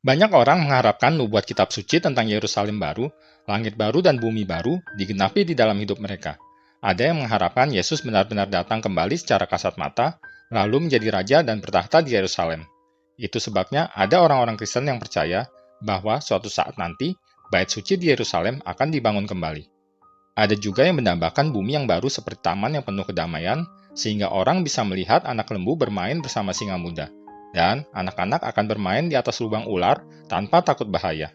Banyak orang mengharapkan nubuat kitab suci tentang Yerusalem baru, langit baru dan bumi baru digenapi di dalam hidup mereka. Ada yang mengharapkan Yesus benar-benar datang kembali secara kasat mata, lalu menjadi raja dan bertahta di Yerusalem. Itu sebabnya ada orang-orang Kristen yang percaya bahwa suatu saat nanti, bait suci di Yerusalem akan dibangun kembali. Ada juga yang mendambakan bumi yang baru seperti taman yang penuh kedamaian, sehingga orang bisa melihat anak lembu bermain bersama singa muda, dan anak-anak akan bermain di atas lubang ular tanpa takut bahaya.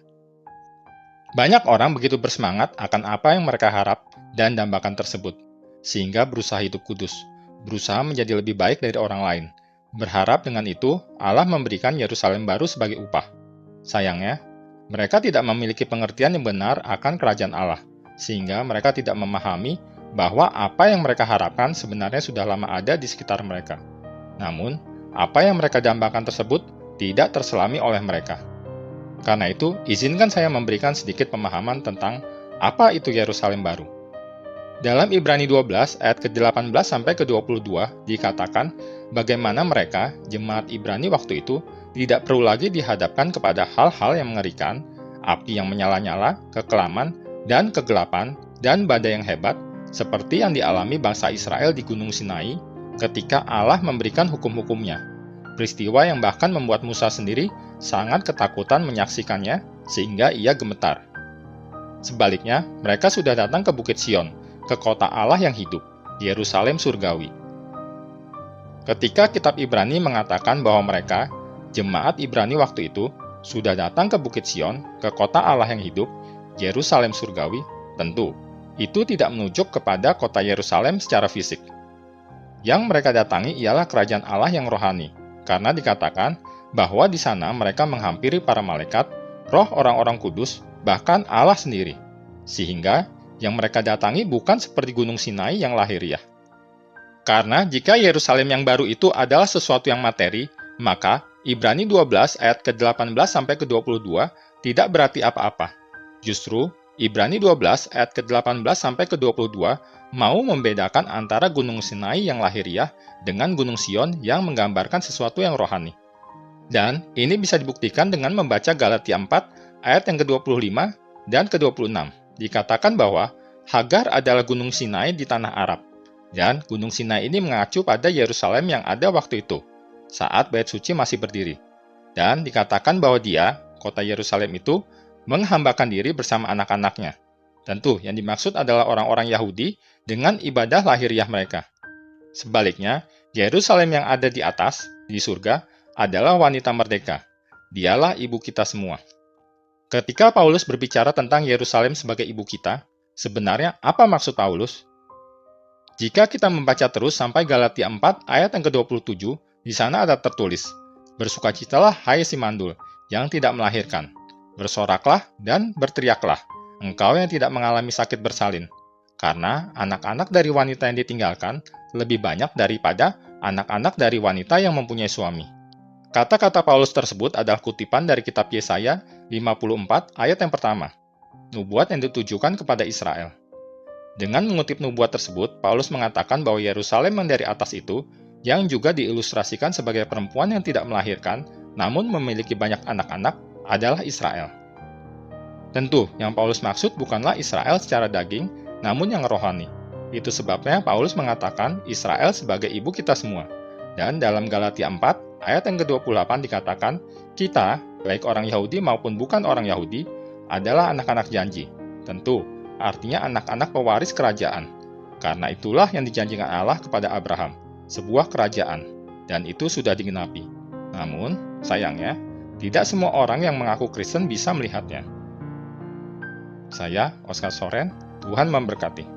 Banyak orang begitu bersemangat akan apa yang mereka harap dan dambakan tersebut, sehingga berusaha hidup kudus, berusaha menjadi lebih baik dari orang lain. Berharap dengan itu Allah memberikan Yerusalem baru sebagai upah. Sayangnya, mereka tidak memiliki pengertian yang benar akan kerajaan Allah, sehingga mereka tidak memahami bahwa apa yang mereka harapkan sebenarnya sudah lama ada di sekitar mereka. Namun, apa yang mereka dambakan tersebut tidak terselami oleh mereka. Karena itu, izinkan saya memberikan sedikit pemahaman tentang apa itu Yerusalem baru. Dalam Ibrani 12 ayat ke-18 sampai ke-22 dikatakan bagaimana mereka, jemaat Ibrani waktu itu, tidak perlu lagi dihadapkan kepada hal-hal yang mengerikan, api yang menyala-nyala, kekelaman, dan kegelapan, dan badai yang hebat, seperti yang dialami bangsa Israel di Gunung Sinai ketika Allah memberikan hukum-hukumnya. Peristiwa yang bahkan membuat Musa sendiri sangat ketakutan menyaksikannya sehingga ia gemetar. Sebaliknya, mereka sudah datang ke Bukit Sion, ke kota Allah yang hidup, Yerusalem surgawi. Ketika kitab Ibrani mengatakan bahwa mereka, jemaat Ibrani waktu itu, sudah datang ke Bukit Sion, ke kota Allah yang hidup, Yerusalem surgawi, tentu, itu tidak menunjuk kepada kota Yerusalem secara fisik. Yang mereka datangi ialah kerajaan Allah yang rohani, karena dikatakan bahwa di sana mereka menghampiri para malaikat, roh orang-orang kudus, bahkan Allah sendiri. Sehingga yang mereka datangi bukan seperti Gunung Sinai yang lahiriah. Karena jika Yerusalem yang baru itu adalah sesuatu yang materi, maka Ibrani 12 ayat ke-18 sampai ke-22 tidak berarti apa-apa. Justru Ibrani 12 ayat ke-18 sampai ke-22 mau membedakan antara Gunung Sinai yang lahiriah dengan Gunung Sion yang menggambarkan sesuatu yang rohani. Dan ini bisa dibuktikan dengan membaca Galatia 4 ayat yang ke-25 dan ke-26. Dikatakan bahwa Hagar adalah Gunung Sinai di tanah Arab, dan Gunung Sinai ini mengacu pada Yerusalem yang ada waktu itu, saat bait suci masih berdiri. Dan dikatakan bahwa dia, kota Yerusalem itu, menghambakan diri bersama anak-anaknya. Tentu, yang dimaksud adalah orang-orang Yahudi dengan ibadah lahiriah mereka. Sebaliknya, Yerusalem yang ada di atas, di surga, adalah wanita merdeka. Dialah ibu kita semua. Ketika Paulus berbicara tentang Yerusalem sebagai ibu kita, sebenarnya apa maksud Paulus? Jika kita membaca terus sampai Galatia 4 ayat yang ke-27, di sana ada tertulis, "Bersukacitalah hai si mandul, yang tidak melahirkan. Bersoraklah dan berteriaklah, engkau yang tidak mengalami sakit bersalin. Karena anak-anak dari wanita yang ditinggalkan lebih banyak daripada anak-anak dari wanita yang mempunyai suami." Kata-kata Paulus tersebut adalah kutipan dari kitab Yesaya 54 ayat yang pertama, nubuat yang ditujukan kepada Israel. Dengan mengutip nubuat tersebut, Paulus mengatakan bahwa Yerusalem yang dari atas itu, yang juga diilustrasikan sebagai perempuan yang tidak melahirkan, namun memiliki banyak anak-anak, adalah Israel. Tentu, yang Paulus maksud bukanlah Israel secara daging, namun yang rohani. Itu sebabnya Paulus mengatakan Israel sebagai ibu kita semua. Dan dalam Galatia 4, ayat yang ke-28 dikatakan, kita, baik orang Yahudi maupun bukan orang Yahudi, adalah anak-anak janji. Tentu, artinya anak-anak pewaris kerajaan. Karena itulah yang dijanjikan Allah kepada Abraham, sebuah kerajaan, dan itu sudah digenapi. Namun, sayangnya, tidak semua orang yang mengaku Kristen bisa melihatnya. Saya, Oscar Soren, Tuhan memberkati.